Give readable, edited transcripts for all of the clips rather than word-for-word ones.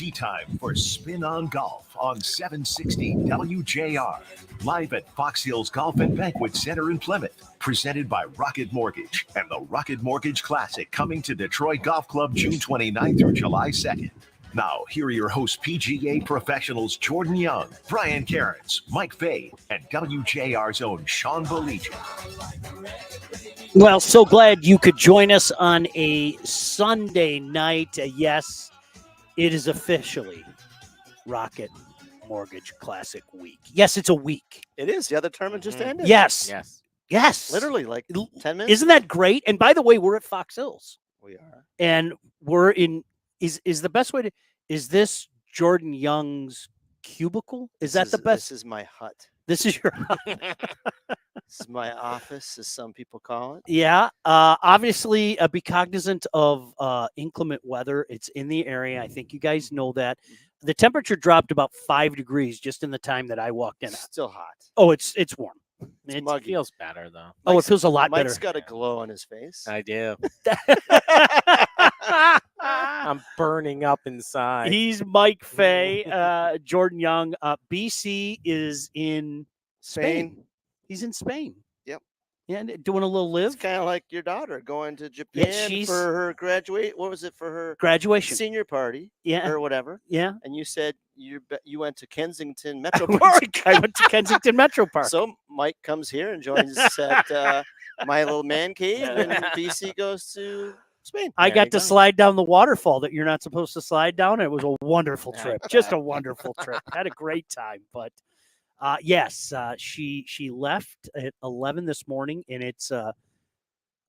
tee time for Spin on Golf on 760 WJR. Live at Fox Hills Golf and Banquet Center in Plymouth. Presented by Rocket Mortgage and the Rocket Mortgage Classic coming to Detroit Golf Club June 29th through July 2nd. Now, here are your hosts, PGA professionals Jordan Young, Brian Cairns, Mike Fay, and WJR's own Sean Baligian. Well, so glad you could join us on a Sunday night. Yes, it is officially Rocket Mortgage Classic week. Yes, it's a week. It is. Yeah, the tournament just ended. Yes. Yes. Yes. Literally like 10 minutes. Isn't that great? And by the way, we're at Fox Hills. We are. And we're in, is the best way to, is this Jordan Young's cubicle? Is that the best? This is my hut. This is your This is my office, as some people call it. Yeah. Obviously, be cognizant of inclement weather. It's in the area. I think you guys know that. The temperature dropped about 5 degrees just in the time that I walked in. Still hot. Oh, it's warm. It muggy. feels better, though. Oh, it feels a lot Mike's better. got a glow on his face. I do. I'm burning up inside. He's Mike Fay, Jordan Young. BC is in Spain. He's in Spain. Yep. Yeah, and doing a little live. It's kind of like your daughter going to Japan for her graduate. What was it for her graduation senior party? Yeah, or whatever. Yeah. And you said you went to Kensington Metro Park. I went to Kensington Metro Park. So Mike comes here and joins us at my little man cave, and BC goes to Spain. I got to slide down the waterfall that you're not supposed to slide down. It was a wonderful trip. Just a wonderful trip. Had a great time. But yes, she left at 11 this morning, and it's a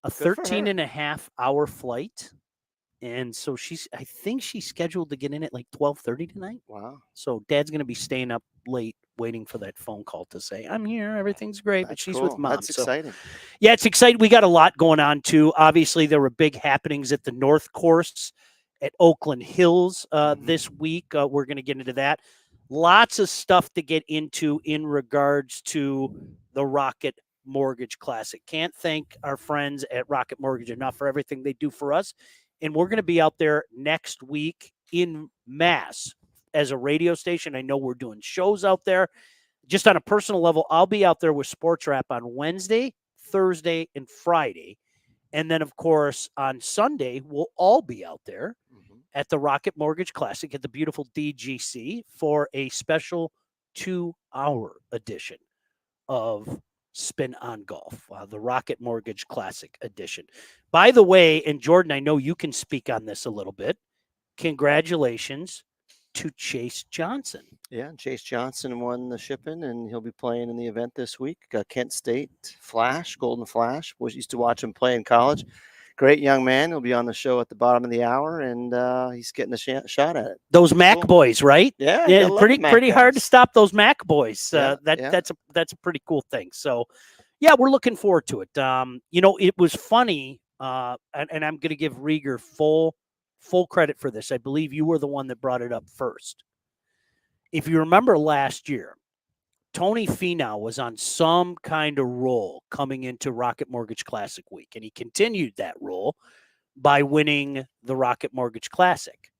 13.5-hour flight. And so I think she's scheduled to get in at like 12:30 tonight. Wow. So Dad's going to be staying up late waiting for that phone call to say, I'm here, everything's great, but she's with Mom. That's exciting. Yeah, it's exciting. We got a lot going on, too. Obviously, there were big happenings at the North Course at Oakland Hills this week. We're going to get into that. Lots of stuff to get into in regards to the Rocket Mortgage Classic. Can't thank our friends at Rocket Mortgage enough for everything they do for us. And we're going to be out there next week in Mass as a radio station. I know we're doing shows out there. Just on a personal level, I'll be out there with Sports Wrap on Wednesday, Thursday, and Friday. And then, of course, on Sunday, we'll all be out there at the Rocket Mortgage Classic at the beautiful DGC for a special 2-hour edition of Spin on Golf, the Rocket Mortgage Classic edition. By the way, and Jordan, I know you can speak on this a little bit. Congratulations to Chase Johnson. Yeah, Chase Johnson won the shipping, and he'll be playing in the event this week. Kent State Flash, Golden Flash. Used to watch him play in college. Great young man. He'll be on the show at the bottom of the hour, and he's getting a shot at it. Those Mac boys, right? Yeah, pretty hard to stop those Mac boys. That's a pretty cool thing. So, yeah, we're looking forward to it. It was funny, and I'm going to give Rieger full credit for this. I believe you were the one that brought it up first. If you remember last year, Tony Finau was on some kind of roll coming into Rocket Mortgage Classic week, and he continued that roll by winning the Rocket Mortgage Classic.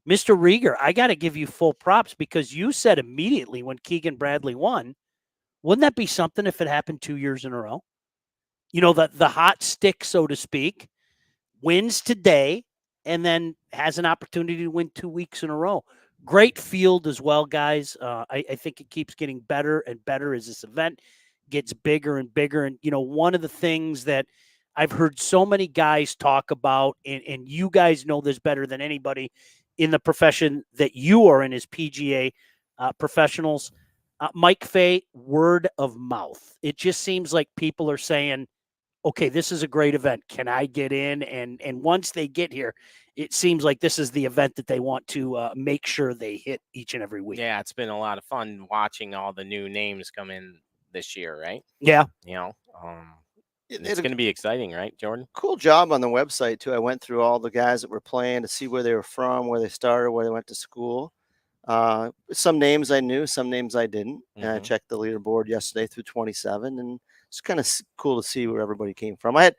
Mr. Rieger, I got to give you full props because you said immediately when Keegan Bradley won, wouldn't that be something if it happened 2 years in a row? You know, the hot stick, so to speak, wins today and then has an opportunity to win 2 weeks in a row. Great field as well, guys. I think it keeps getting better and better as this event gets bigger and bigger. And, one of the things that I've heard so many guys talk about, and you guys know this better than anybody in the profession that you are in as PGA professionals, Mike Fay, word of mouth. It just seems like people are saying, okay, this is a great event. Can I get in? And once they get here, it seems like this is the event that they want to make sure they hit each and every week. Yeah, it's been a lot of fun watching all the new names come in this year, right? Yeah. It's going to be exciting, right, Jordan? Cool job on the website, too. I went through all the guys that were playing to see where they were from, where they started, where they went to school. Some names I knew, some names I didn't. And I checked the leaderboard yesterday through 27, and it's kind of cool to see where everybody came from. I had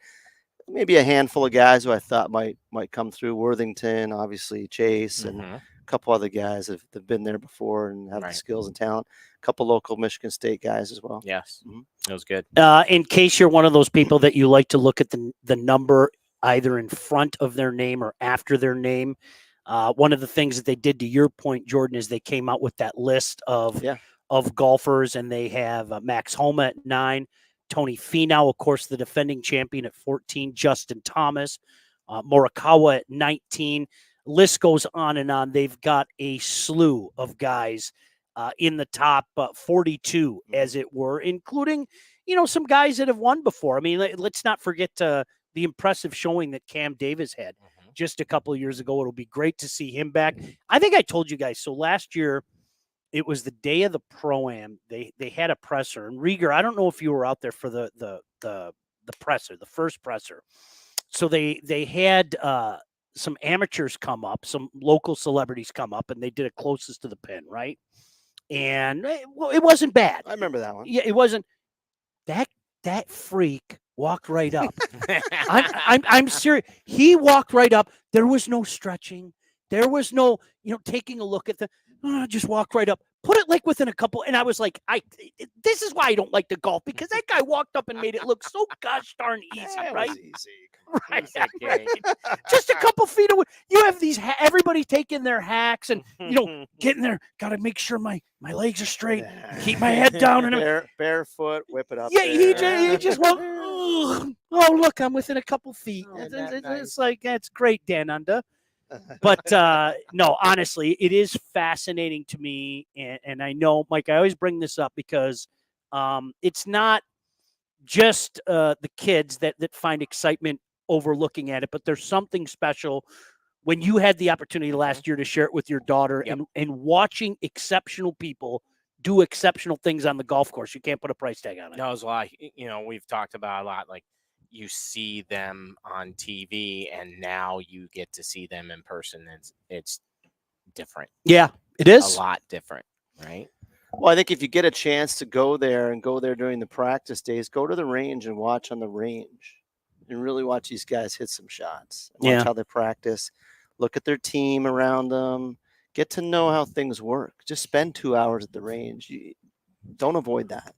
maybe a handful of guys who I thought might come through. Worthington, obviously Chase, and A couple other guys have been there before and have the Right. skills and talent. A couple local Michigan State guys as well. Yes, Mhm. it was good. In case you're one of those people that you like to look at the number either in front of their name or after their name, one of the things that they did, to your point, Jordan, is they came out with that list of golfers, and they have Max Homa at 9, Tony Finau, of course, the defending champion at 14, Justin Thomas, Morikawa at 19. List goes on and on. They've got a slew of guys in the top 42, as it were, including, some guys that have won before. I mean, let's not forget the impressive showing that Cam Davis had just a couple of years ago. It'll be great to see him back. I think I told you guys. So last year, it was the day of the Pro-Am. They had a presser, and Rieger, I don't know if you were out there for the presser, the first presser. So they had some amateurs come up, some local celebrities come up, and they did it closest to the pin, right? And it wasn't bad. I remember that one. Yeah, it wasn't. That freak walked right up. I'm serious. He walked right up. There was no stretching. There was no, taking a look at just walk right up. Put it like within a couple. And I was like, this is why I don't like the golf, because that guy walked up and made it look so gosh darn easy, right? Was easy. Right, right. Just a couple feet away. You have these everybody taking their hacks and getting there. Got to make sure my legs are straight. Keep my head down and barefoot, whip it up. yeah, there. he just went. Oh, look, I'm within a couple feet. It's like that's great, Dan Unda. But no, honestly, it is fascinating to me, and I know, Mike, I always bring this up because it's not just the kids that find excitement over looking at it, but there's something special when you had the opportunity last year to share it with your daughter and watching exceptional people do exceptional things on the golf course. You can't put a price tag on it. No, it's like, we've talked about a lot, like you see them on TV and now you get to see them in person. It's different. Yeah, it is a lot different, right? Well, I think if you get a chance to go there during the practice days, go to the range and watch on the range and really watch these guys hit some shots. Watch how they practice. Look at their team around them. Get to know how things work. Just spend 2 hours at the range. Don't avoid that.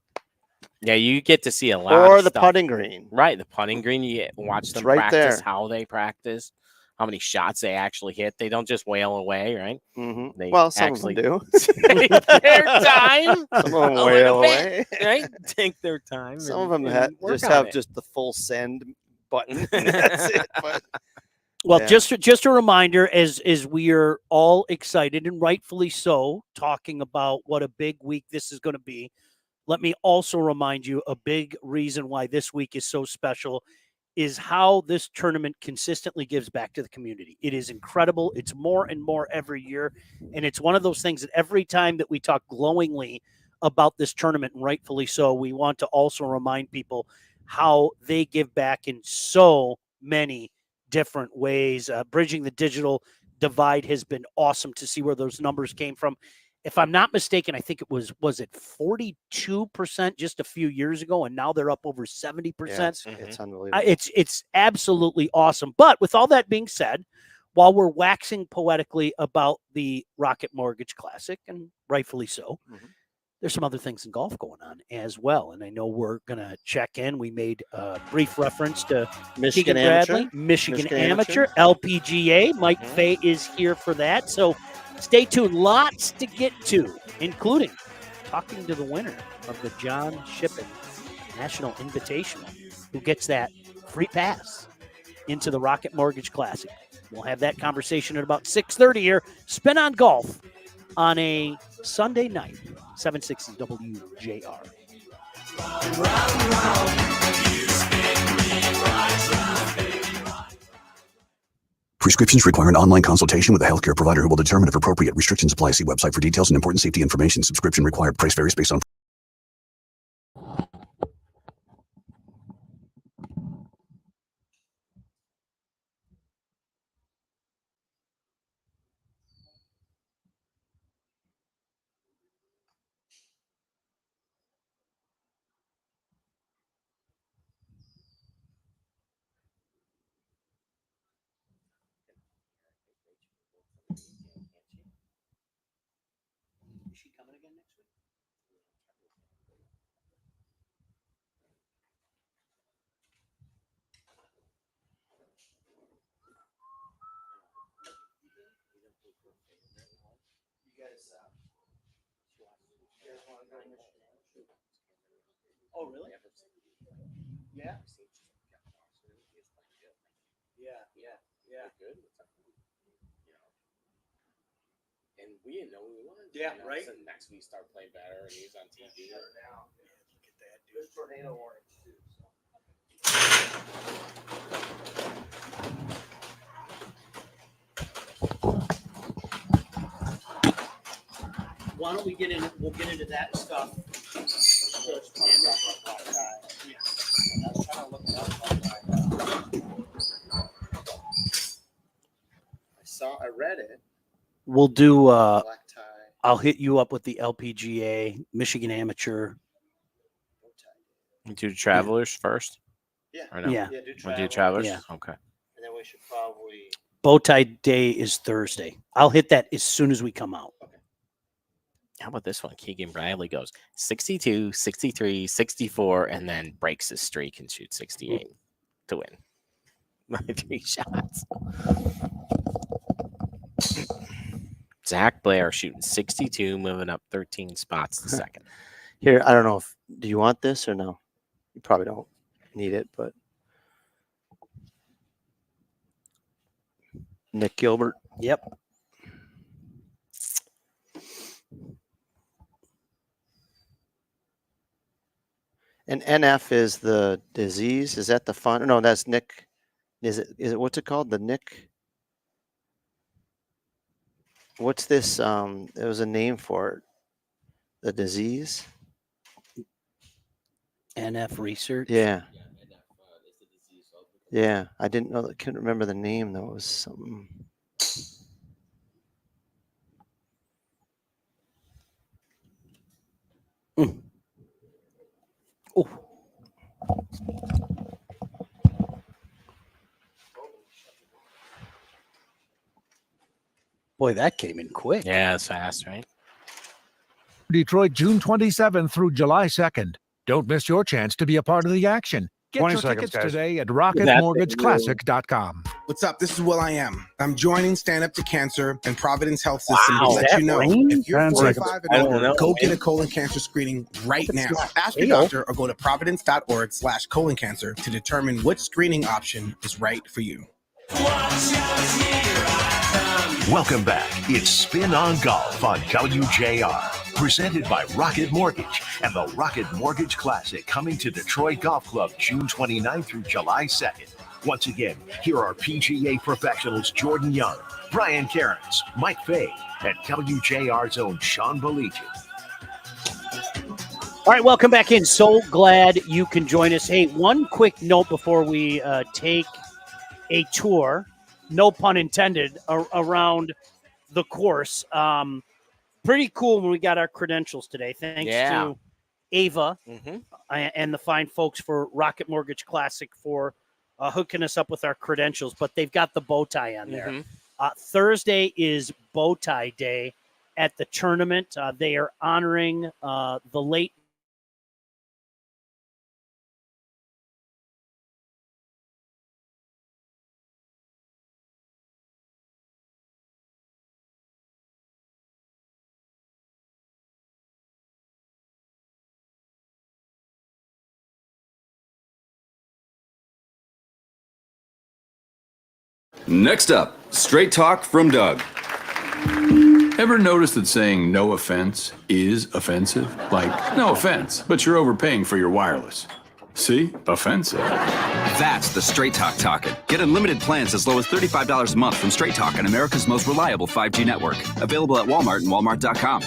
Yeah, you get to see a lot. Or of the stuff. putting green. Right, the putting green. You watch them practice, how they practice, how many shots they actually hit. They don't just wail away, right? Mm-hmm. They some of them do. Take their time. Some of them wail away. Right? Take their time. Some of them have just the full send button. That's it. But well, just a reminder, as we are all excited and rightfully so, talking about what a big week this is going to be. Let me also remind you, a big reason why this week is so special is how this tournament consistently gives back to the community. It is incredible. It's more and more every year. And it's one of those things that every time that we talk glowingly about this tournament, and rightfully so, we want to also remind people how they give back in so many different ways. Bridging the digital divide has been awesome to see where those numbers came from. If I'm not mistaken, I think it was it 42% just a few years ago, and now they're up over 70%. Yeah, it's unbelievable. It's absolutely awesome. But with all that being said, while we're waxing poetically about the Rocket Mortgage Classic, and rightfully so, there's some other things in golf going on as well. And I know we're going to check in. We made a brief reference to Michigan Bradley, Michigan Amateur, LPGA. Mike Fay is here for that. So stay tuned. Lots to get to, including talking to the winner of the John Shippen National Invitational, who gets that free pass into the Rocket Mortgage Classic. We'll have that conversation at about 6:30 here. Spin on Golf on a Sunday night, 760 WJR. Prescriptions require an online consultation with a healthcare provider who will determine if appropriate. Restrictions apply. See website for details and important safety information. Subscription required. Price varies based on... she coming again next week? Oh, really? Yeah. Yeah. Good. And we didn't know who he was. Yeah, you know? right. So next week start playing better, and he's on TV. Look at that, dude. There's tornado warnings too. Why don't we get in? We'll get into that stuff. I read it. We'll do. Black tie. I'll hit you up with the LPGA, Michigan Amateur. You do Travelers first? Yeah. Or no? Yeah. Yeah, do We'll do travel. Travelers? Yeah. Okay. And then we should probably. Bow tie day is Thursday. I'll hit that as soon as we come out. How about this one? Keegan Bradley goes 62, 63, 64, and then breaks his streak and shoots 68 to win. My 3 shots. Zach Blair shooting 62, moving up 13 spots to second. Here, I don't know if. Do you want this or no? You probably don't need it, but. Nick Gilbert. Yep. And NF is the disease. Is that the fun? No, that's Nick. Is it what's it called? The Nick. What's this? There was a name for it. The disease. NF research. Yeah. Yeah, I didn't know. I couldn't remember the name though. It was something. Oh. Boy, that came in quick. Yeah, it's fast, right? Detroit, June 27th through July 2nd. Don't miss your chance to be a part of the action. Get 20 your seconds, tickets guys. today at rocketmortgageclassic.com. What's up? This is Will I Am. I'm joining Stand Up to Cancer and Providence Health System Wow, to let that you know rain? if you're 10 45 seconds. and I don't older, know, go man. get a colon cancer screening right now. Ask your Hey-o. doctor or go to providence.org/colon cancer to determine which screening option is right for you. Welcome back. It's Spin on Golf on WJR. Presented by Rocket Mortgage and the Rocket Mortgage Classic coming to Detroit Golf Club June 29th through July 2nd. Once again, here are PGA professionals Jordan Young, Brian Cairns, Mike Fay, and WJR's own Sean Baligian. All right, welcome back in. So glad you can join us. Hey, one quick note before we take a tour, no pun intended, around the course. Pretty cool when we got our credentials today. Thanks to Ava and the fine folks for Rocket Mortgage Classic for hooking us up with our credentials. But they've got the bow tie on there. Thursday is bow tie day at the tournament. They are honoring the late Next up, straight talk from Doug. Ever notice that saying no offense is offensive? Like, no offense, but you're overpaying for your wireless. See? Offensive. That's the Straight Talk talking. Get unlimited plans as low as $35 a month from Straight Talk on America's most reliable 5G network. Available at Walmart and walmart.com.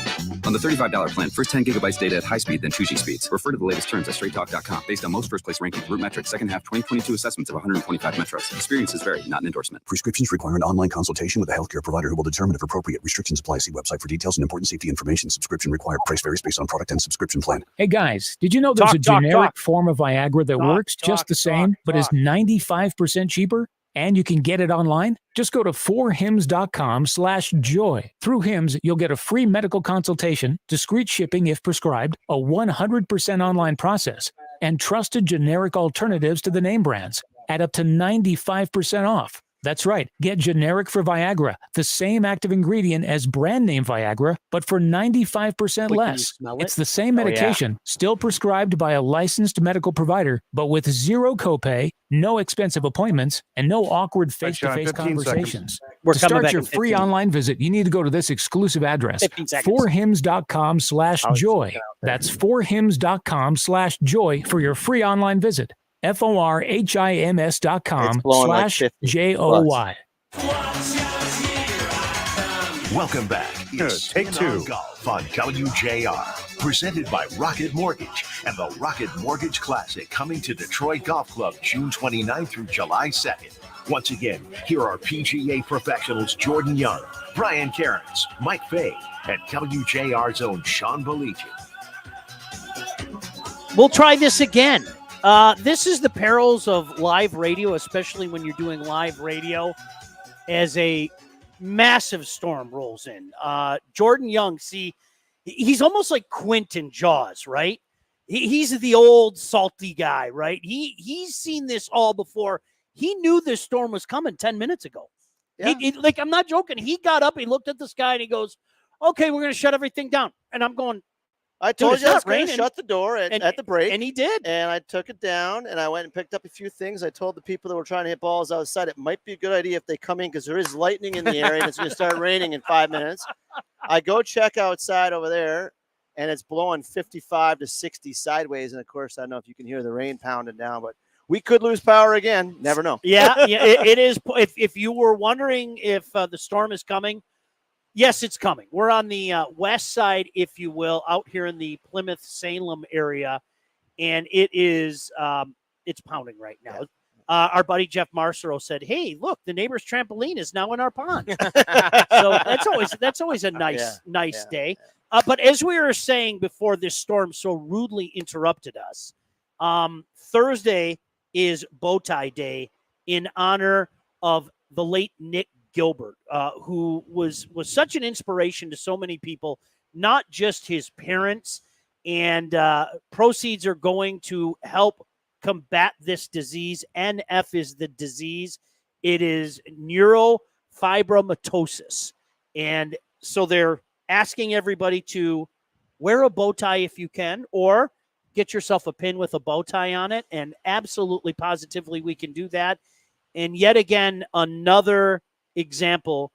On the $35 plan, first 10 gigabytes data at high speed, then 2G speeds. Refer to the latest terms at straighttalk.com. Based on most first place rankings, root metrics, second half 2022 assessments of 125 metros. Experiences vary, not an endorsement. Prescriptions require an online consultation with a healthcare provider who will determine if appropriate. Restrictions apply. See website for details and important safety information. Subscription required. Price varies based on product and subscription plan. Hey guys, did you know there's a generic form of Viagra that works just the same, but is 95% cheaper? and you can get it online? Just go to 4hims.com/joy. Through Hims, you'll get a free medical consultation, discreet shipping if prescribed, a 100% online process, and trusted generic alternatives to the name brands at up to 95% off. That's right. Get generic for Viagra, the same active ingredient as brand name Viagra, but for 95% Wait, can you less. smell It's it? the same Oh, yeah. medication, still prescribed by a licensed medical provider, but with zero copay, no expensive appointments, and no awkward Sean, face-to-face 15 seconds. conversations. We're To coming start back your in free 15. online visit, you need to go to this exclusive address, 15 seconds. 4hims.com/joy. That's 4hims.com/joy for your free online visit. It's blowing like 4hims.com/joy. Welcome back. It's Take Spin on two. Golf on WJR. Presented by Rocket Mortgage and the Rocket Mortgage Classic coming to Detroit Golf Club June 29th through July 2nd. Once again, here are PGA professionals Jordan Young, Brian Cairns, Mike Fay, and WJR's own Sean Baligian. We'll try this again. This is the perils of live radio, especially when you're doing live radio as a massive storm rolls in. Jordan Young, see, he's almost like Quentin Jaws, right? He's the old salty guy, right? He's seen this all before. He knew this storm was coming 10 minutes ago. Yeah. Like, I'm not joking. He got up, he looked at the sky, and he goes, okay, we're going to shut everything down. And I'm going, I Dude, told it's you I was not going to raining. shut the door at the break. and he did. And I took it down, and I went and picked up a few things. I told the people that were trying to hit balls outside it might be a good idea if they come in because there is lightning in the area and it's going to start raining in 5 minutes. I go check outside over there, and it's blowing 55 to 60 sideways. And, of course, I don't know if you can hear the rain pounding down, but we could lose power again. Never know. Yeah, it is. If you were wondering if the storm is coming, yes, it's coming. We're on the west side, if you will, out here in the Plymouth-Salem area, and it is it's pounding right now. Our buddy Jeff Marcero said, "Hey, look, the neighbor's trampoline is now in our pond." So that's always a nice day. But as we were saying before this storm so rudely interrupted us, Thursday is bow tie day in honor of the late Nick Gilbert, who was such an inspiration to so many people, not just his parents. And proceeds are going to help combat this disease. NF is the disease. It is neurofibromatosis. And so they're asking everybody to wear a bow tie if you can, or get yourself a pin with a bow tie on it. And absolutely, positively, we can do that. And yet again, another example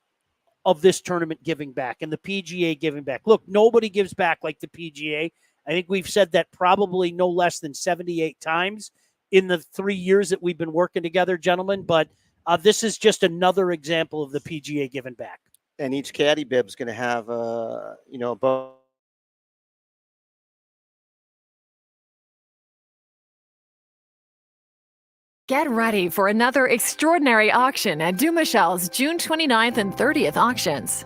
of this tournament giving back and the PGA giving back. Look, nobody gives back like the PGA. I think we've said that probably no less than 78 times in the 3 years that we've been working together, gentlemen. But this is just another example of the PGA giving back. And each caddy bib's going to have, a bow. Get ready for another extraordinary auction at Dumachel's June 29th and 30th auctions.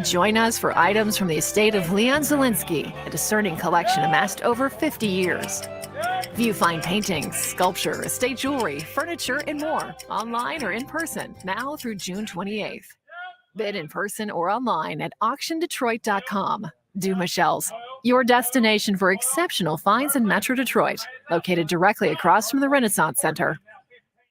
Join us for items from the estate of Leon Zielinski, a discerning collection amassed over 50 years. View fine paintings, sculpture, estate jewelry, furniture, and more, online or in person, now through June 28th. Bid in person or online at auctiondetroit.com. Dumachel's, your destination for exceptional finds in Metro Detroit, located directly across from the Renaissance Center.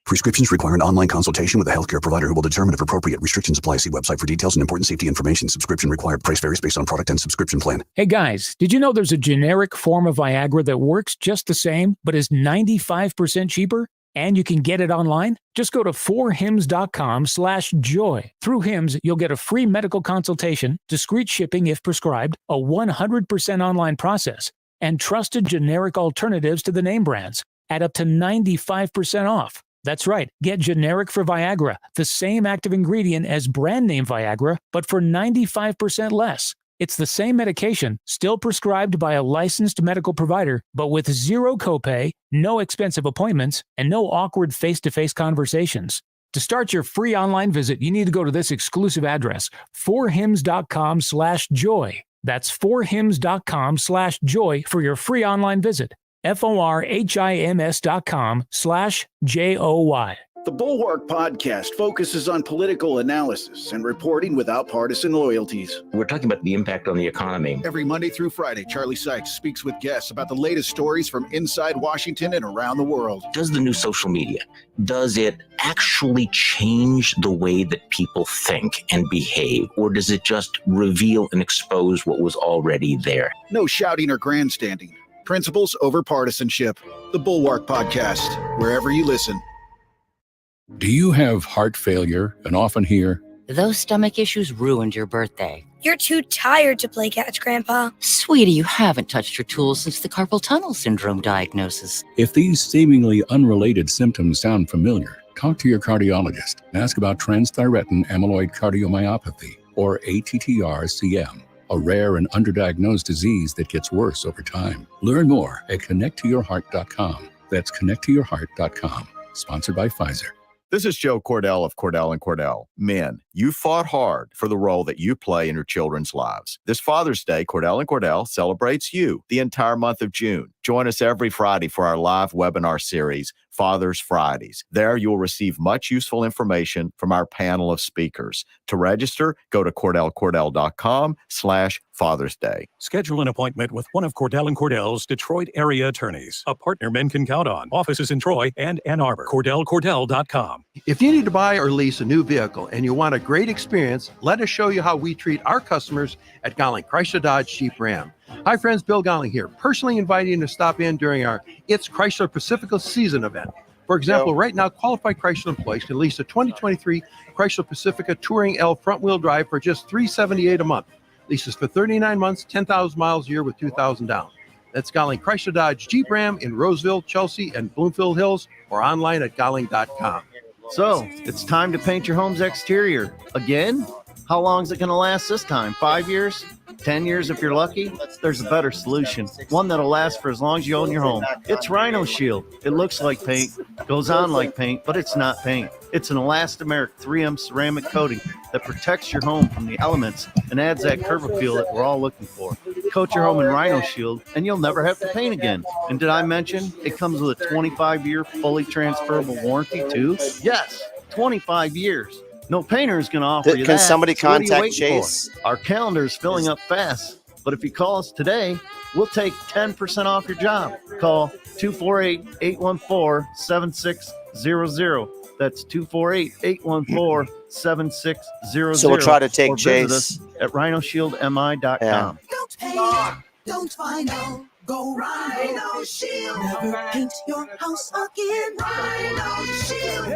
Prescriptions require an online consultation with a healthcare provider who will determine if appropriate. Restrictions apply. See website for details and important safety information. Subscription required. Price varies based on product and subscription plan. Hey guys, did you know there's a generic form of Viagra that works just the same, but is 95% cheaper? And you can get it online? Just go to 4hims.com/joy. Through Hims, you'll get a free medical consultation, discreet shipping if prescribed, a 100% online process, and trusted generic alternatives to the name brands at up to 95% off. That's right. Get generic for Viagra, the same active ingredient as brand name Viagra, but for 95% less. It's the same medication, still prescribed by a licensed medical provider, but with zero copay, no expensive appointments, and no awkward face-to-face conversations. To start your free online visit, you need to go to this exclusive address, 4hims.com/joy. That's 4hims.com/joy for your free online visit. FORHIMS.com/JOY. The Bulwark Podcast focuses on political analysis and reporting without partisan loyalties. We're talking about the impact on the economy. Every Monday through Friday, Charlie Sykes speaks with guests about the latest stories from inside Washington and around the world. Does the new social media, does it actually change the way that people think and behave, or does it just reveal and expose what was already there? No shouting or grandstanding. Principles over partisanship. The Bulwark Podcast, wherever you listen. Do you have heart failure and often hear, "Those stomach issues ruined your birthday"? "You're too tired to play catch, Grandpa." "Sweetie, you haven't touched your tools since the carpal tunnel syndrome diagnosis." if these seemingly unrelated symptoms sound familiar, talk to your cardiologist and ask about transthyretin amyloid cardiomyopathy, or ATTR-CM, a rare and underdiagnosed disease that gets worse over time. Learn more at connecttoyourheart.com. That's connecttoyourheart.com. Sponsored by Pfizer. This is Joe Cordell of Cordell & Cordell. Men, you fought hard for the role that you play in your children's lives. This Father's Day, Cordell & Cordell celebrates you the entire month of June. Join us every Friday for our live webinar series, Father's Fridays. There you'll receive much useful information from our panel of speakers. To register, go to cordellcordell.com/Father's Day. Schedule an appointment with one of Cordell & Cordell's Detroit area attorneys, a partner men can count on. Offices in Troy and Ann Arbor. CordellCordell.com. If you need to buy or lease a new vehicle and you want a great experience, let us show you how we treat our customers at Golling Chrysler Dodge Jeep Ram. Hi friends, Bill Golling here, personally inviting you to stop in during our It's Chrysler Pacifica season event. For example, right now, qualified Chrysler employees can lease a 2023 Chrysler Pacifica Touring L front-wheel drive for just $378 a month. Leases for 39 months, 10,000 miles a year with $2,000 down. That's Golling Chrysler Dodge Jeep Ram in Roseville, Chelsea, and Bloomfield Hills, or online at golling.com. So, it's time to paint your home's exterior. Again? How long is it going to last this time? 5 years? 10 years if you're lucky? There's a better solution. One that'll last for as long as you own your home. It's Rhino Shield. It looks like paint, goes on like paint, but it's not paint. It's an elastomeric 3M ceramic coating that protects your home from the elements and adds that curb appeal that we're all looking for. Coat your home in Rhino Shield and you'll never have to paint again. And did I mention it comes with a 25-year fully transferable warranty too? Yes, 25 years. No painter is going to offer you that. Can somebody So what are you contact waiting Chase? for? Our calendar is filling up fast, but if you call us today, we'll take 10% off your job. Call 248-814-7600. That's 248-814-7600. So we'll try to take or visit Chase. us at rhinoshieldmi.com. Don't find out. Go Rhino Shield. Never paint your house again. Rhino Shield.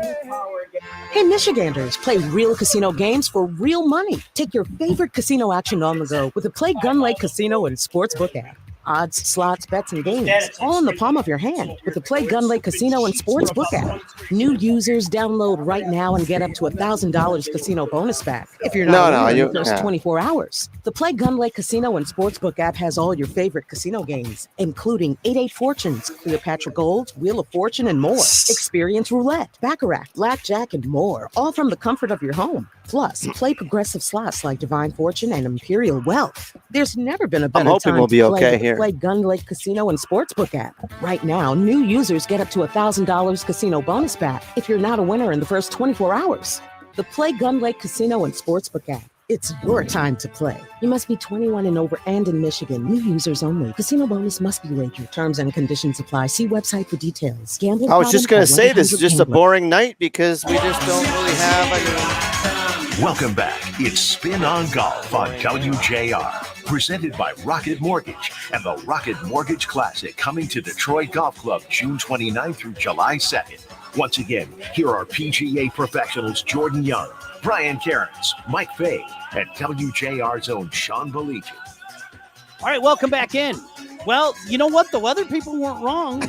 Hey, Michiganders, play real casino games for real money. Take your favorite casino action on the go with the Play Gun Lake Casino and Sportsbook app. Odds, slots, bets, and games, all in the palm of your hand with the Play Gun Lake Casino and Sportsbook app. New users download right now and get up to $1,000 casino bonus back if you're not in the first 24 hours. The Play Gun Lake Casino and Sportsbook app has all your favorite casino games, including 88 Fortunes, Cleopatra Gold, Wheel of Fortune, and more. Experience roulette, baccarat, blackjack, and more, all from the comfort of your home. Plus, play progressive slots like Divine Fortune and Imperial Wealth. There's never been a better time we'll be to play okay with the here. Play Gun Lake Casino and Sportsbook app. Right now, new users get up to $1,000 casino bonus back if you're not a winner in the first 24 hours. The Play Gun Lake Casino and Sportsbook app. It's your time to play. You must be 21 and over and in Michigan. New users only. Casino bonus must be wagered. Terms and conditions apply. See website for details. Gambling I was just problem? going to say this is just a 1-800-GAMBLER. boring night because we just don't really have. Welcome back. It's Spin on Golf on WJR. Presented by Rocket Mortgage and the Rocket Mortgage Classic coming to Detroit Golf Club June 29th through July 2nd. Once again, here are PGA professionals Jordan Young, Brian Cairns, Mike Fay, and WJR's own Sean Baligian. All right, welcome back in. Well, you know what? The weather people weren't wrong.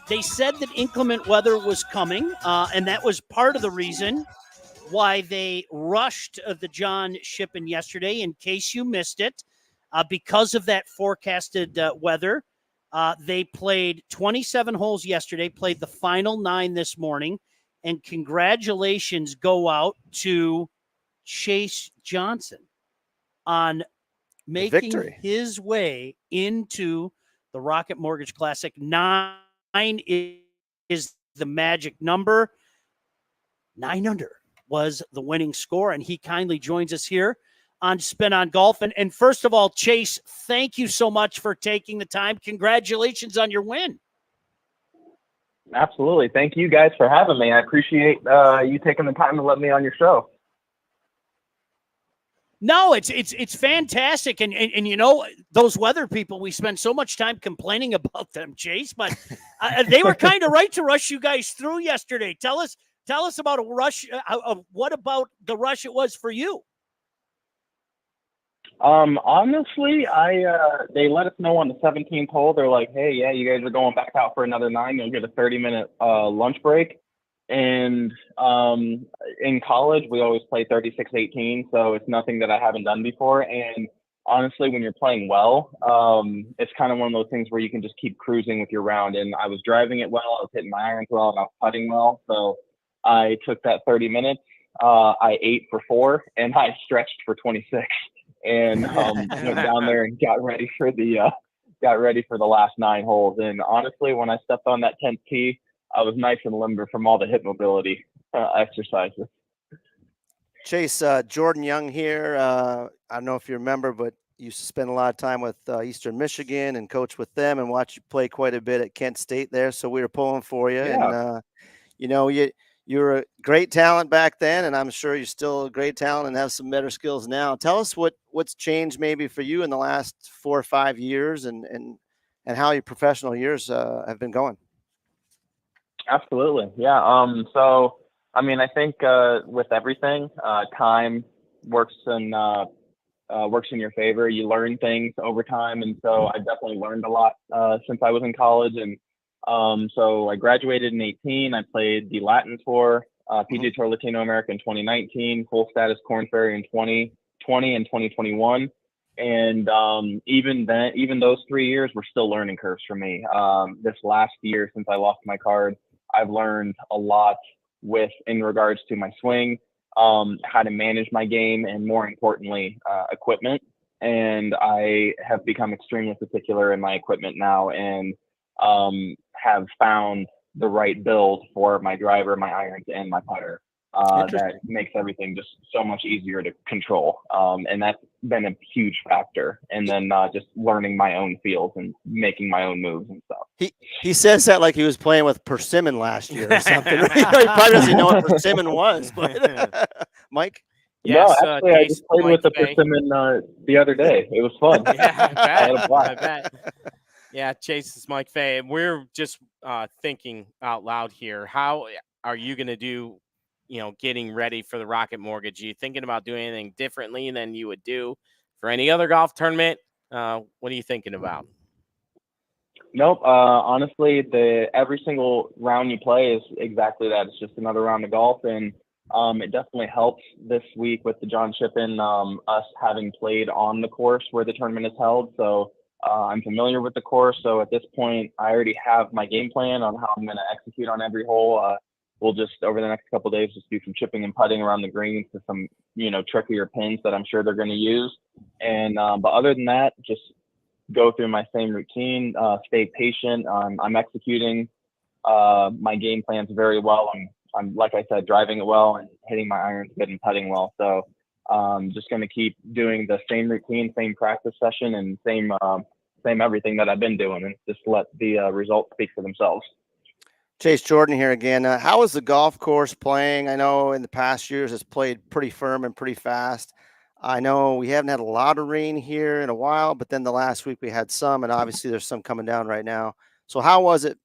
They said that inclement weather was coming, and that was part of the reason why they rushed the John Shippen yesterday. In case you missed it, because of that forecasted weather, they played 27 holes yesterday, played the final 9 this morning, and congratulations go out to Chase Johnson on making his way into the Rocket Mortgage Classic. 9 is the magic number. 9 under was the winning score, and he kindly joins us here on Spin on Golf. And first of all, Chase, thank you so much for taking the time. Congratulations on your win. Absolutely. Thank you guys for having me. I appreciate you taking the time to let me on your show. No, it's fantastic. And you know, those weather people, we spend so much time complaining about them, Chase, but they were kind of right to rush you guys through yesterday. Tell us about a rush. What about the rush it was for you? Honestly, they let us know on the 17th hole. They're like, hey, yeah, you guys are going back out for another 9. You'll get a 30-minute lunch break. And in college, we always play 36-18, so it's nothing that I haven't done before. And honestly, when you're playing well, it's kind of one of those things where you can just keep cruising with your round. And I was driving it well, I was hitting my irons well, and I was putting well. So I took that 30 minutes. I ate for 4, and I stretched for 26. And went down there and got ready for the last 9 holes. And honestly, when I stepped on that 10th tee, I was nice and limber from all the hip mobility exercises. Chase, Jordan Young here. I don't know if you remember, but you used to spend a lot of time with Eastern Michigan and coach with them and watch you play quite a bit at Kent State there. So we were pulling for you. Yeah. And, you know, you were a great talent back then, and I'm sure you're still a great talent and have some better skills now. Tell us what's changed maybe for you in the last 4 or 5 years and how your professional years have been going. Absolutely. Yeah. So, I mean, I think with everything, time works in your favor. You learn things over time. And so I definitely learned a lot since I was in college. And so I graduated in 18. I played the Latin Tour, PGA Tour Latino America in 2019, full status Korn Ferry in 2020 and 2021. And even those 3 years were still learning curves for me. This last year, since I lost my card, I've learned a lot in regards to my swing, how to manage my game, and more importantly, equipment. And I have become extremely particular in my equipment now, and have found the right build for my driver, my irons, and my putter. That makes everything just so much easier to control. And that's been a huge factor. And then just learning my own feels and making my own moves and stuff. He says that like he was playing with Persimmon last year or something. He probably doesn't know what Persimmon was, but Mike? Yes, no, actually, I just played with the Persimmon the other day. It was fun. Yeah, I had a blast. I bet. Yeah, Chase, this is Mike Fay. We're just thinking out loud here. How are you going to do, getting ready for the Rocket Mortgage? Are you thinking about doing anything differently than you would do for any other golf tournament? What are you thinking about? Nope. Honestly, every single round you play is exactly that. It's just another round of golf. And it definitely helps this week with the John Shippen, us having played on the course where the tournament is held. So I'm familiar with the course. So at this point, I already have my game plan on how I'm going to execute on every hole. We'll just, over the next couple of days, just do some chipping and putting around the greens to some, trickier pins that I'm sure they're going to use. And, but other than that, just go through my same routine, stay patient. I'm executing my game plans very well. I'm, like I said, driving it well and hitting my irons good and putting well. So just going to keep doing the same routine, same practice session, and same everything that I've been doing, and just let the results speak for themselves. Chase, Jordan here again. How is the golf course playing? I know in the past years it's played pretty firm and pretty fast. I know we haven't had a lot of rain here in a while, but then the last week we had some, and obviously there's some coming down right now. So how was it,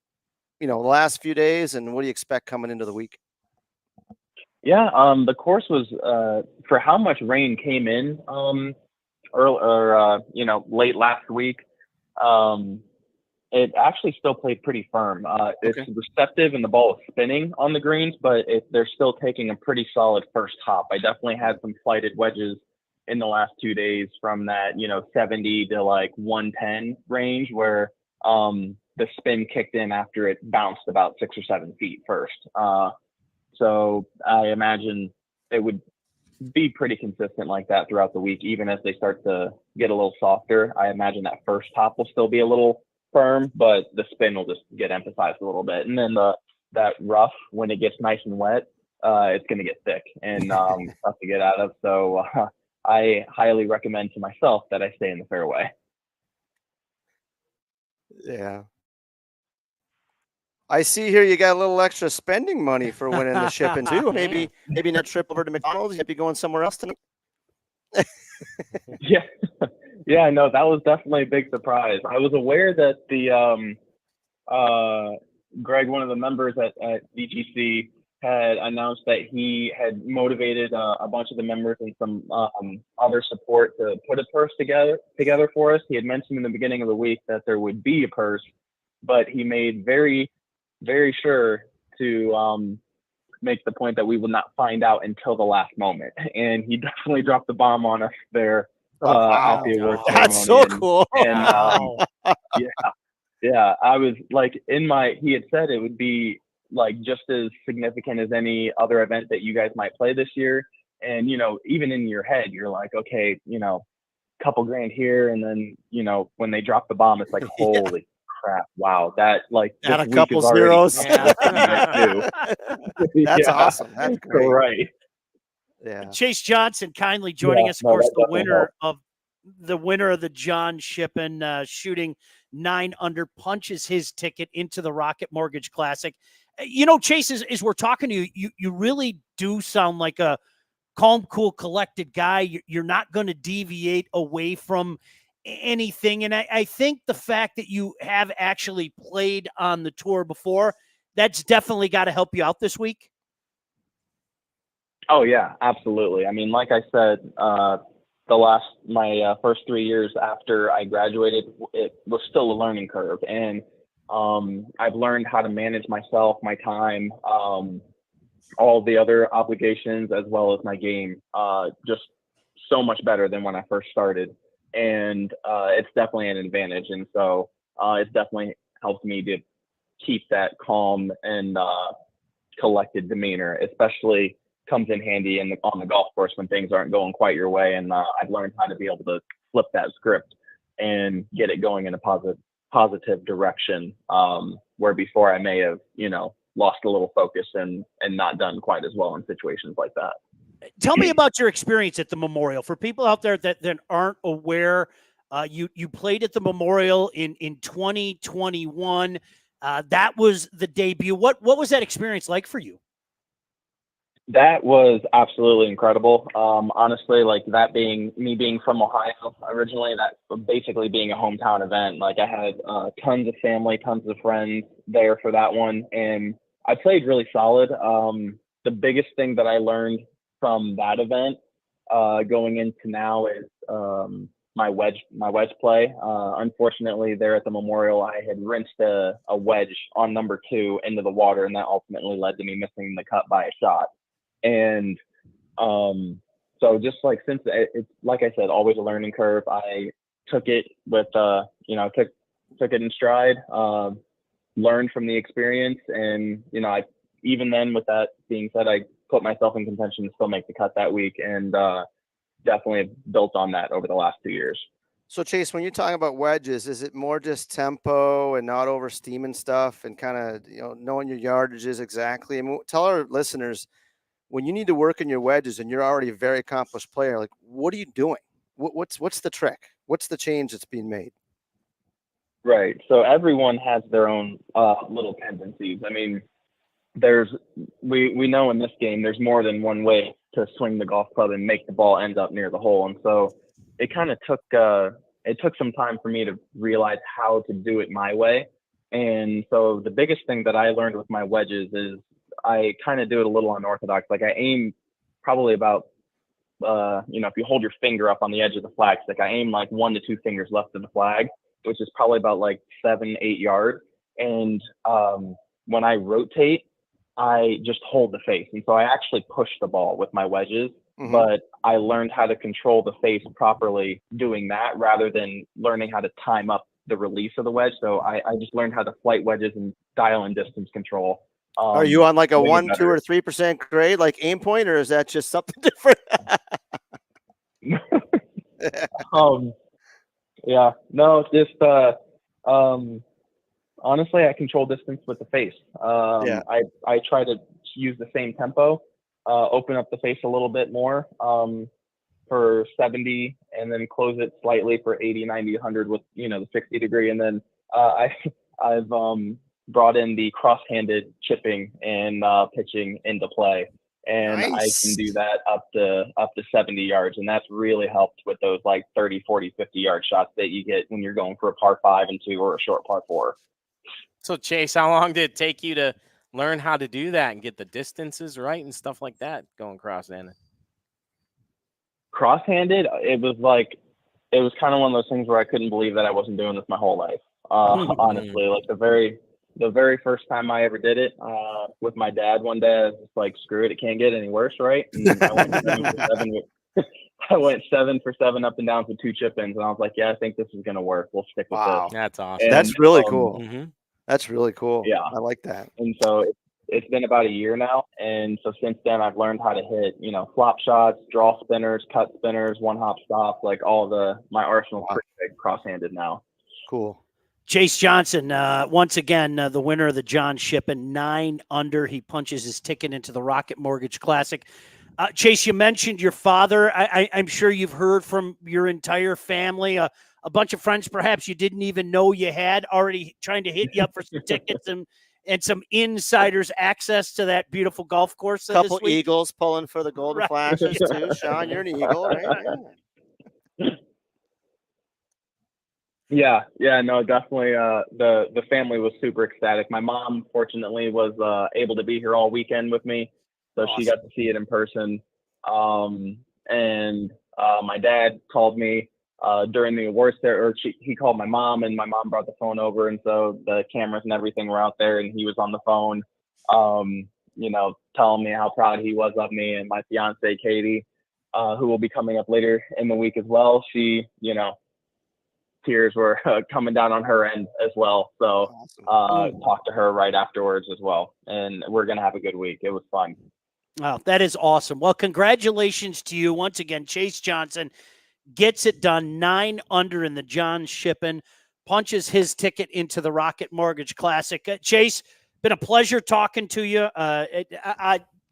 the last few days, and what do you expect coming into the week? Yeah, the course was for how much rain came in late last week. It actually still played pretty firm. It's receptive and the ball is spinning on the greens, but they're still taking a pretty solid first hop. I definitely had some flighted wedges in the last 2 days from that 70 to like 110 range, where the spin kicked in after it bounced about 6 or 7 feet first. So I imagine it would be pretty consistent like that throughout the week, even as they start to get a little softer. I imagine that first top will still be a little firm, but the spin will just get emphasized a little bit. And then that rough, when it gets nice and wet, it's going to get thick and tough to get out of. So I highly recommend to myself that I stay in the fairway. Yeah. I see here you got a little extra spending money for winning the shipping too. Maybe not trip over to McDonald's. You'd be going somewhere else tonight. Yeah. Yeah, no, that was definitely a big surprise. I was aware that the Greg, one of the members at VGC, had announced that he had motivated a bunch of the members and some other support to put a purse together for us. He had mentioned in the beginning of the week that there would be a purse, but he made very, very sure to make the point that we would not find out until the last moment. And he definitely dropped the bomb on us there at the award ceremony. That's so cool. Yeah, I was like he had said it would be like just as significant as any other event that you guys might play this year. And, even in your head, you're like, okay, couple grand here. And then, when they drop the bomb, it's like, holy crap. Wow. That add a couple zeros. That's awesome. That's great. Right. Yeah. Chase Johnson kindly joining us, of course, the winner of the John Shippen shooting 9 under, punches his ticket into the Rocket Mortgage Classic. Chase, as we're talking to you, you really do sound like a calm, cool, collected guy. You're not going to deviate away from anything. And I think the fact that you have actually played on the tour before, that's definitely got to help you out this week. Oh yeah, absolutely. I mean, like I said, my first 3 years after I graduated, it was still a learning curve. And I've learned how to manage myself, my time, all the other obligations, as well as my game, just so much better than when I first started. And it's definitely an advantage. And so it's definitely helped me to keep that calm and collected demeanor, especially comes in handy on the golf course when things aren't going quite your way. And I've learned how to be able to flip that script and get it going in a positive direction, where before I may have, lost a little focus and not done quite as well in situations like that. Tell me about your experience at the Memorial. For people out there that aren't aware, you played at the Memorial in 2021. That was the debut. What was that experience like for you? That was absolutely incredible. Honestly, like that being from Ohio originally, that basically being a hometown event. Like I had tons of family, tons of friends there for that one, and I played really solid. The biggest thing that I learned from that event going into now is my wedge play. Unfortunately, there at the Memorial, I had rinsed a wedge on number 2 into the water, and that ultimately led to me missing the cut by a shot. And so just like since it's like I said, always a learning curve. I took it with took it in stride, learned from the experience, and I even then with that being said, I put myself in contention to still make the cut that week, and definitely built on that over the last 2 years. So Chase, when you're talking about wedges, is it more just tempo and not over steaming stuff and kind of knowing your yardages exactly? I mean, tell our listeners, when you need to work in your wedges and you're already a very accomplished player, like what are you doing? What's the trick? What's the change that's being made? Right. So everyone has their own little tendencies. I mean, we know in this game there's more than one way to swing the golf club and make the ball end up near the hole. And so it kind of took some time for me to realize how to do it my way. And so the biggest thing that I learned with my wedges is I kind of do it a little unorthodox. Like I aim probably about, if you hold your finger up on the edge of the flag stick, I aim like 1 to 2 fingers left of the flag, which is probably about like 7-8 yards. And when I rotate, I just hold the face. And so I actually push the ball with my wedges, but I learned how to control the face properly doing that rather than learning how to time up the release of the wedge. So I just learned how to flight wedges and dial in distance control. Are you on like a 1, 2, or 3% grade, like aim point, or is that just something different? Yeah, no, just honestly, I control distance with the face. I try to use the same tempo open up the face a little bit more for 70, and then close it slightly for 80, 90, 100 with, the 60 degree. And then I've brought in the cross-handed chipping and pitching into play. And I can do that up to 70 yards. And that's really helped with those like 30, 40, 50 yard shots that you get when you're going for a par 5 and 2 or a short par 4. So Chase, how long did it take you to learn how to do that and get the distances right and stuff like that going cross-handed? Cross-handed, it was kind of one of those things where I couldn't believe that I wasn't doing this my whole life. Honestly, like the very first time I ever did it with my dad one day, I was just like, screw it, it can't get any worse, right? And I went 7 for 7 up and down for 2 chip-ins, and I was like, yeah, I think this is going to work. We'll stick with this. That's awesome. And, That's really cool. That's really cool. Yeah. I like that. And so it's been about a year now. And so since then, I've learned how to hit, flop shots, draw spinners, cut spinners, one hop stop, like my arsenal's pretty big cross-handed now. Cool. Chase Johnson, once again, the winner of the John Shippen, 9 under. He punches his ticket into the Rocket Mortgage Classic. Chase, you mentioned your father. I'm sure you've heard from your entire family, a bunch of friends perhaps you didn't even know you had, already trying to hit you up for some tickets and some insiders access to that beautiful golf course. A couple Eagles pulling for the Golden Flashes too. Sean, you're an Eagle, right? Yeah, no, definitely. The family was super ecstatic. My mom, fortunately, was able to be here all weekend with me, so She got to see it in person. And my dad called me during the awards there, or he called my mom, and my mom brought the phone over, and so the cameras and everything were out there, and he was on the phone, telling me how proud he was of me. And my fiance Katie, who will be coming up later in the week as well, she, tears were coming down on her end as well. So talked to her right afterwards as well, and we're gonna have a good week. It was fun. Oh, that is awesome. Well, congratulations to you once again. Chase Johnson gets it done, 9 under in the John Shippen, punches his ticket into the Rocket Mortgage Classic. Chase, been a pleasure talking to you.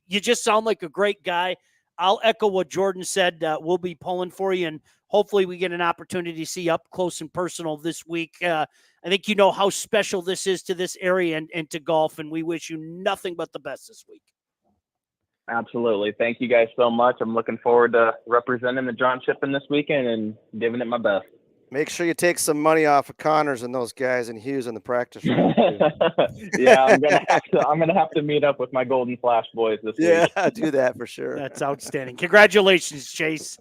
You just sound like a great guy. I'll echo what Jordan said. We'll be pulling for you, and hopefully we get an opportunity to see you up close and personal this week. I think you know how special this is to this area and to golf, and we wish you nothing but the best this week. Absolutely. Thank you guys so much. I'm looking forward to representing the John Shippen this weekend and giving it my best. Make sure you take some money off of Connors and those guys and Hughes in the practice room. Yeah, I'm gonna have to meet up with my Golden Flash boys this week. Yeah, do that for sure. That's outstanding. Congratulations, Chase.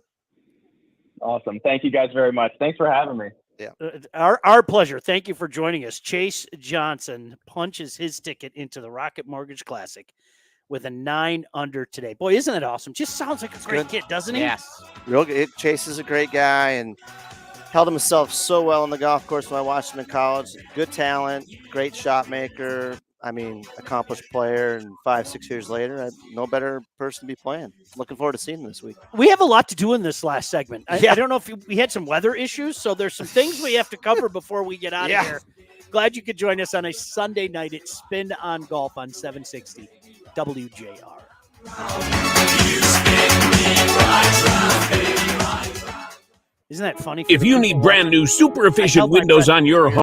Awesome. Thank you guys very much. Thanks for having me. Yeah. Our pleasure. Thank you for joining us. Chase Johnson punches his ticket into the Rocket Mortgage Classic with a 9 under today. Boy, isn't it awesome? Just sounds like a great kid, doesn't he? Yes. Real good. Chase is a great guy and held himself so well on the golf course when I watched him in college. Good talent, great shot maker. I mean, accomplished player. And 5-6 years later, no better person to be playing. Looking forward to seeing him this week. We have a lot to do in this last segment. I don't know if we had some weather issues, so there's some things we have to cover before we get out of here. Glad you could join us on a Sunday night at Spin on Golf on 760 WJR. Isn't that funny? If you need brand new super efficient windows on your home.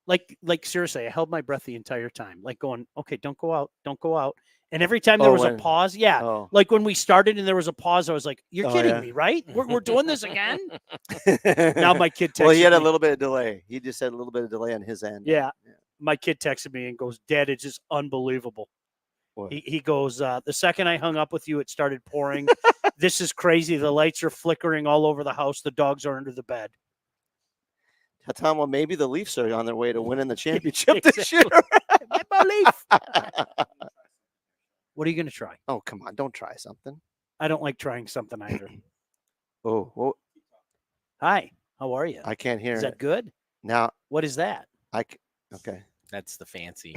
Like seriously, I held my breath the entire time, like going, okay, don't go out. And every time there was a pause, like when we started and there was a pause, I was like, you're kidding me, right? We're doing this again? Now my kid texted he had a me. little bit of delay. He just had a little bit of delay on his end. Yeah. My kid texted me and goes, Dad, it's just unbelievable. He goes, the second I hung up with you, it started pouring. This is crazy. The lights are flickering all over the house. The dogs are under the bed. I tell him, well, maybe the Leafs are on their way to winning the championship this year. My Leaf. What are you going to try? Oh, come on. Don't try something. I don't like trying something either. Oh. Hi. How are you? I can't hear Is it. that good? Now. What is that? Okay. That's the fancy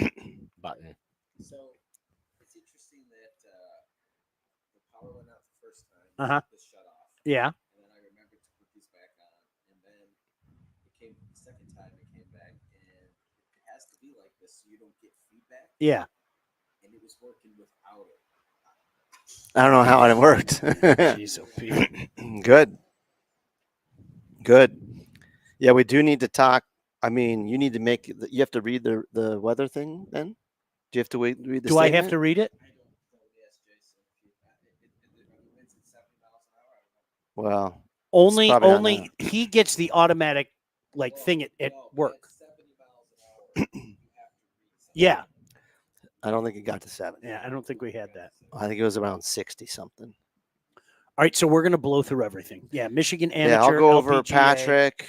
button. So it's interesting that the power went out the first time. The shut off. Yeah. And then I remembered to put these back on, and then it came the second time it came back, and it has to be like this so you don't get feedback. Yeah. And it was working without it. I don't know how it worked. Jeez, oh, Pete. Good. Yeah, we do need to talk. I mean, you need to you have to read the weather thing then? Do you have to read the Do I have to read it? Well, Only he gets the automatic thing at work. Yeah. I don't think it got to 70. Yeah, I don't think we had that. I think it was around 60 something. All right, so we're going to blow through everything. Yeah, Michigan Amateur. Yeah, I'll go over LPGA. Patrick,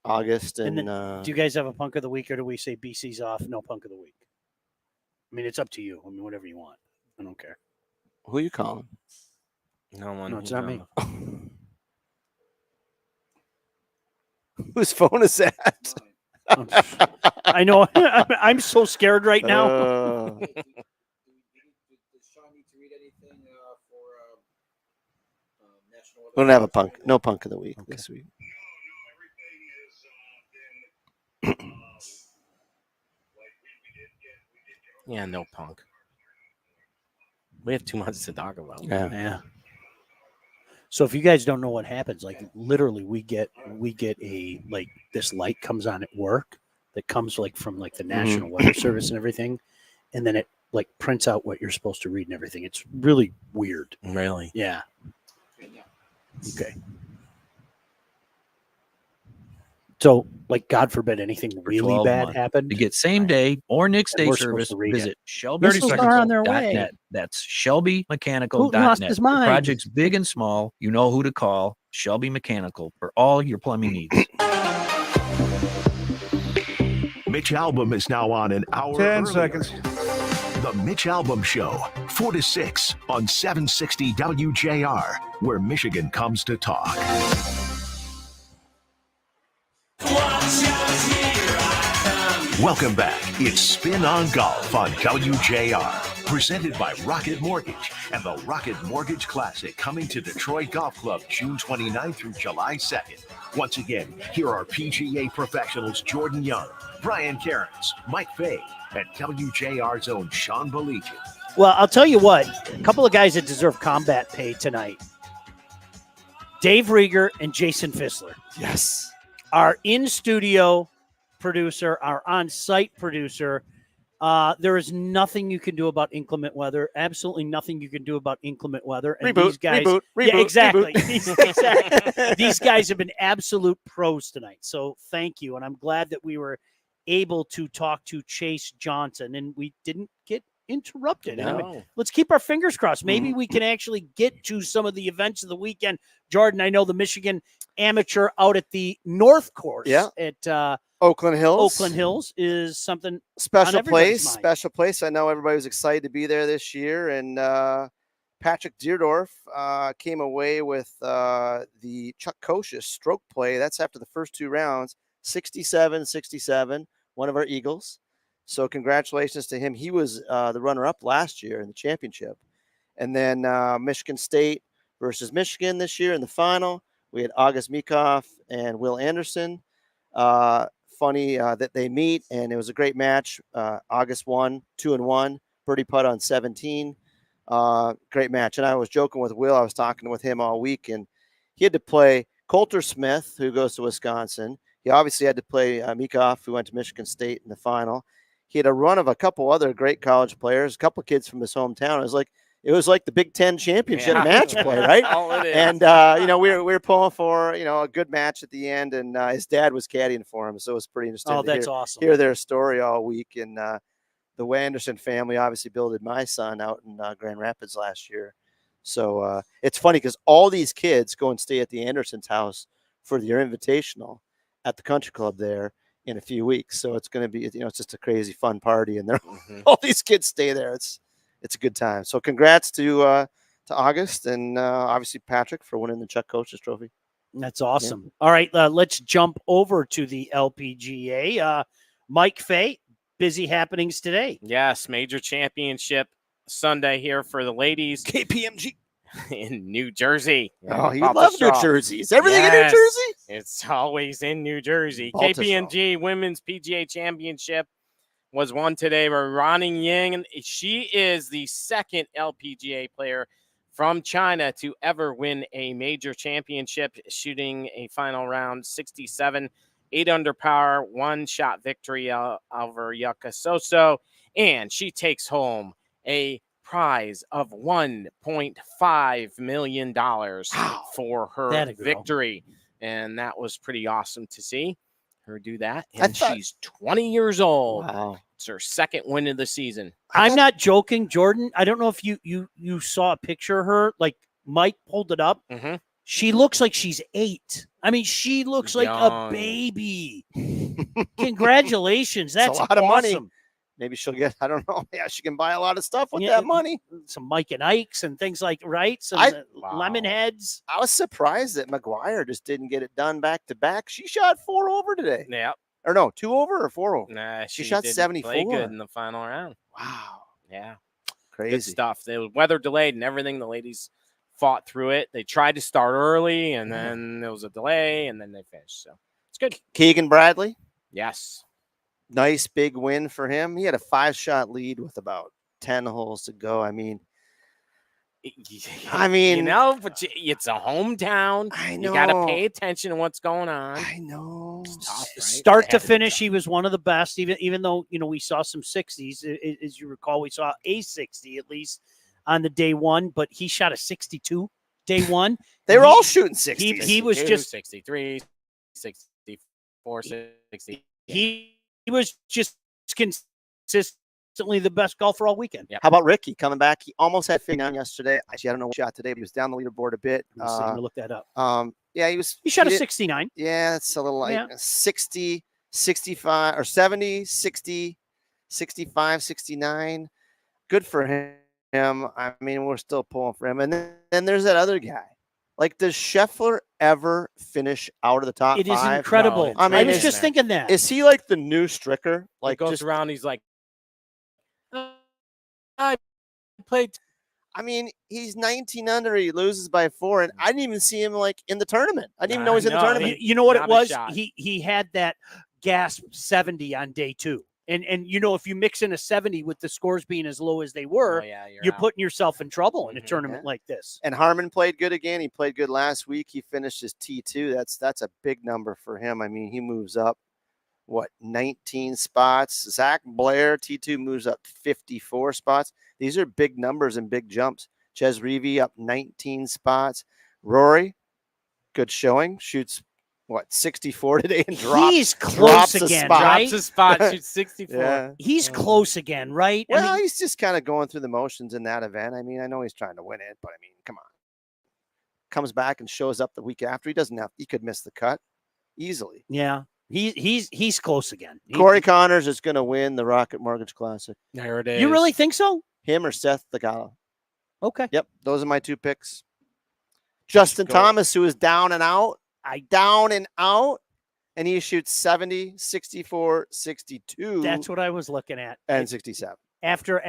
August, and then, do you guys have a punk of the week, or do we say BC's off, no punk of the week? I mean, it's up to you. I mean, whatever you want. I don't care. Who are you calling? No one. No, it's not me. Whose phone is that? I know. I'm so scared right now. We don't have a punk. No punk of the week this week. Yeah, no punk. We have too much to talk about. Yeah. So if you guys don't know what happens, literally we get a this light comes on at work that comes from the National Weather Service and everything, and then it prints out what you're supposed to read and everything. It's really weird. Really? Yeah. Okay. So, God forbid anything really bad happened. To get same day or next And day we're supposed service, to read visit it. Shelby Missiles are on their way. Mechanical.net. That's ShelbyMechanical.net. Putin lost his For mind. projects big and small, you know who to call. Shelby Mechanical for all your plumbing needs. Mitch Albom is now on an hour 10 earlier. seconds. The Mitch Albom Show, 4 to 6 on 760 WJR, where Michigan comes to talk. Welcome back. It's Spin on Golf on WJR, presented by Rocket Mortgage and the Rocket Mortgage Classic coming to Detroit Golf Club June 29th through July 2nd. Once again, here are PGA professionals Jordan Young, Brian Cairns, Mike Fay, and WJR's own Sean Baligian. Well, I'll tell you what, a couple of guys that deserve combat pay tonight. Dave Rieger and Jason Fissler. Yes. Our in-studio producer, our on-site producer. There is nothing you can do about inclement weather. Absolutely nothing you can do about inclement weather. And Reboot, these guys, reboot, yeah, exactly. reboot. These guys have been absolute pros tonight. So thank you. And I'm glad that we were able to talk to Chase Johnson and we didn't get interrupted. I mean, let's keep our fingers crossed. Maybe we can actually get to some of the events of the weekend. Jordan, I know the Michigan Amateur out at the North Course at Oakland Hills. Oakland Hills is something Special on everybody's place. mind. Special place. I know everybody was excited to be there this year. And Patrick Deerdorf came away with the Chuck Koshes stroke play. That's after the first two rounds, 67-67, one of our Eagles. So congratulations to him. He was the runner-up last year in the championship. And then Michigan State versus Michigan this year in the final. We had August Mikoff and Will Anderson. Funny that they meet, and it was a great match. August won 2-1, birdie putt on 17. Great match. And I was joking with Will. I was talking with him all week, and he had to play Coulter Smith, who goes to Wisconsin. He obviously had to play Mikoff, who went to Michigan State in the final. He had a run of a couple other great college players, a couple of kids from his hometown. It was like the Big Ten championship match play, right? All it is. And we were pulling for a good match at the end, and his dad was caddying for him, so it was pretty interesting. Oh, to that's hear, awesome. Hear their story all week, and the Anderson family obviously builded my son out in Grand Rapids last year. So it's funny because all these kids go and stay at the Anderson's house for their invitational at the country club there in a few weeks. So it's going to be, it's just a crazy fun party, and all these kids stay there. It's a good time. So congrats to August and obviously Patrick for winning the Chuck Koshes Trophy. That's awesome. Yeah. All right, let's jump over to the LPGA. Mike Fay, busy happenings today. Yes, major championship Sunday here for the ladies. KPMG. In New Jersey. Oh, you love New Jersey. Is everything in New Jersey? It's always in New Jersey. Baltusrol. KPMG Women's PGA Championship was won today by Ronning Yang, and she is the second LPGA player from China to ever win a major championship, shooting a final round 67, 8 under par, 1-shot victory over Yuka Soso, and she takes home a prize of $1.5 million for her victory. And that was pretty awesome to see her do that. And she's 20 years old. Wow. It's her second win of the season. I'm not joking, Jordan. I don't know if you saw a picture of her. Like Mike pulled it up. Mm-hmm. She looks like she's 8. I mean, she looks like a Young. baby. Congratulations. That's a lot of money. awesome. Maybe she'll get, I don't know. Yeah, she can buy a lot of stuff with that money. Some Mike and Ikes and things like, right? Some lemon heads. I was surprised that McGuire just didn't get it done back to back. She shot 4 over today. Yeah. Or no, 2 over or 4 over? Nah, she shot didn't 74. play good in the final round. Wow. Yeah. Crazy. Good stuff. It was weather delayed and everything. The ladies fought through it. They tried to start early, and then there was a delay, and then they finished. So it's good. Keegan Bradley. Yes. Nice big win for him. He had a 5-shot lead with about 10 holes to go. I mean, you know, but it's a hometown. I know. You got to pay attention to what's going on. I know. It's tough, right? Start to finish, he was one of the best. Even though we saw some 60s, as you recall, we saw a 60 at least on the day one, but he shot a 62 day one. They were all shooting 60s. He was just 63, 64, 60. He was just consistently the best golfer all weekend. Yep. How about Ricky coming back? He almost had 59 yesterday. Actually, I don't know what shot today, but he was down the leaderboard a bit. I'm gonna look that up. Yeah, he shot a 69. Yeah, it's a little like 60, 65, or 70, 60, 65, 69. Good for him. I mean, we're still pulling for him. And then there's that other guy. Like, does Scheffler ever finish out of the top 5? It is incredible. No, I mean, I was just thinking that. Is he like the new Stricker? Like, goes just around, he's like, I played. I mean, he's 19 under. He loses by 4, and I didn't even see him like in the tournament. I didn't even know he's in the tournament. You know what it Not a was? shot. He had that gasp 70 on day 2. And if you mix in a 70 with the scores being as low as they were, you're out. putting yourself in trouble in a tournament like this. And Harmon played good again. He played good last week. He finished his T2. That's a big number for him. I mean, he moves up, 19 spots. Zach Blair, T2, moves up 54 spots. These are big numbers and big jumps. Ches Reavie up 19 spots. Rory, good showing. Shoots, 64 today and drops. He's close again, right? Drops a spot, shoots 64. Yeah. He's close again, right? Well, he's just kind of going through the motions in that event. I mean, I know he's trying to win it, but I mean, come on. Comes back and shows up the week after. He could miss the cut easily. Yeah. He's close again. Corey Connors is going to win the Rocket Mortgage Classic. There it is. You really think so? Him or Seth Thagala. Okay. Yep. Those are my 2 picks. Justin Thomas, who is down and out. And he shoots 70, 64, 62. That's what I was looking at. And 67. After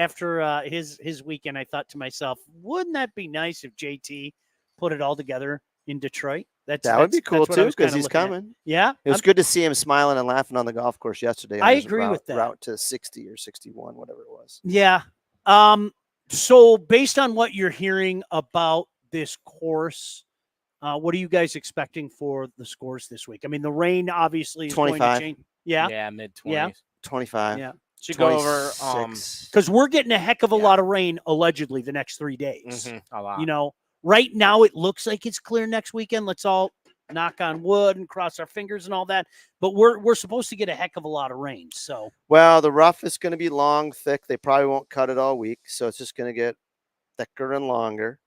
his weekend, I thought to myself, wouldn't that be nice if JT put it all together in Detroit? That would be cool too, because he's coming. Yeah. It was good to see him smiling and laughing on the golf course yesterday. I agree with that. Route to 60 or 61, whatever it was. Yeah. So based on what you're hearing about this course, what are you guys expecting for the scores this week? I mean, the rain obviously is 25. going to change. Yeah. Yeah, mid-20s. Yeah. 25. Yeah. Should go over because we're getting a heck of a lot of rain allegedly the next 3 days. A lot. Right now it looks like it's clear next weekend. Let's all knock on wood and cross our fingers and all that. But we're supposed to get a heck of a lot of rain. So the rough is going to be long, thick. They probably won't cut it all week, so it's just going to get thicker and longer.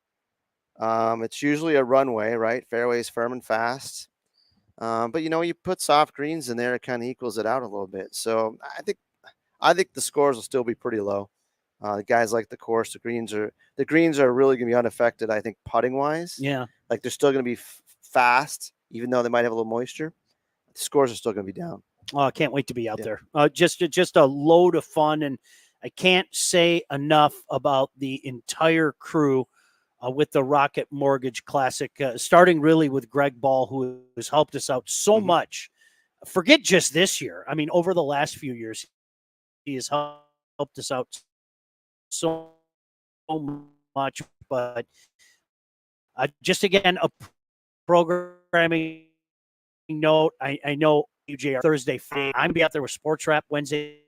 It's usually a runway, right? Fairways firm and fast. But you put soft greens in there, it kind of equals it out a little bit. So I think the scores will still be pretty low. The guys like the course. The greens are really going to be unaffected, I think, putting wise. Yeah. Like they're still going to be fast, even though they might have a little moisture. The scores are still going to be down. Oh, I can't wait to be out there. Just a load of fun. And I can't say enough about the entire crew with the Rocket Mortgage Classic, starting really with Greg Ball, who has helped us out so much. Forget just this year. I mean, over the last few years, He has helped us out so much. But just again, a programming note. I know UJR Thursday, Friday. I'm going to be out there with Sports Wrap Wednesday,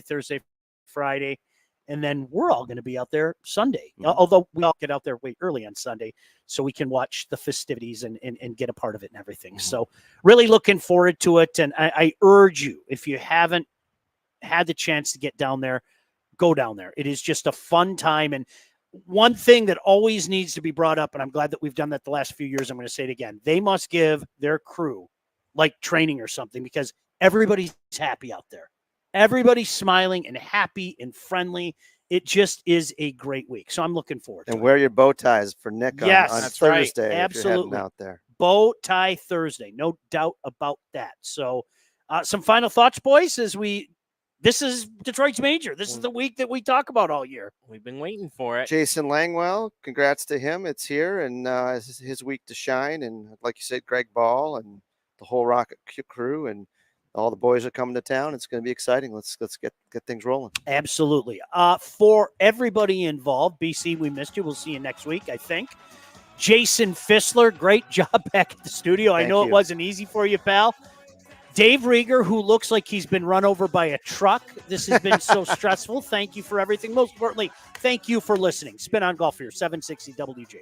Thursday, Friday. And then we're all going to be out there Sunday, although we all get out there way early on Sunday so we can watch the festivities and get a part of it and everything. So really looking forward to it. And I urge you, if you haven't had the chance to get down there, go down there. It is just a fun time. And one thing that always needs to be brought up, and I'm glad that we've done that the last few years, I'm going to say it again, they must give their crew like training or something because everybody's happy out there. Everybody's smiling and happy and friendly. It just is a great week. So I'm looking forward to it. And wear your bow ties for Nick on Thursday. Right. If you're Absolutely. heading out there. Bow tie Thursday. No doubt about that. So some final thoughts, boys, this is Detroit's Major. This is the week that we talk about all year. We've been waiting for it. Jason Langwell, congrats to him. It's here, and it's his week to shine. And like you said, Greg Ball and the whole Rocket crew and all the boys are coming to town. It's going to be exciting. Let's get things rolling. Absolutely. For everybody involved, BC, we missed you. We'll see you next week, I think. Jason Fissler, great job back at the studio. I know it wasn't easy for you, pal. Dave Rieger, who looks like he's been run over by a truck. This has been so stressful. Thank you for everything. Most importantly, thank you for listening. Spin on Golf here, 760 WJR.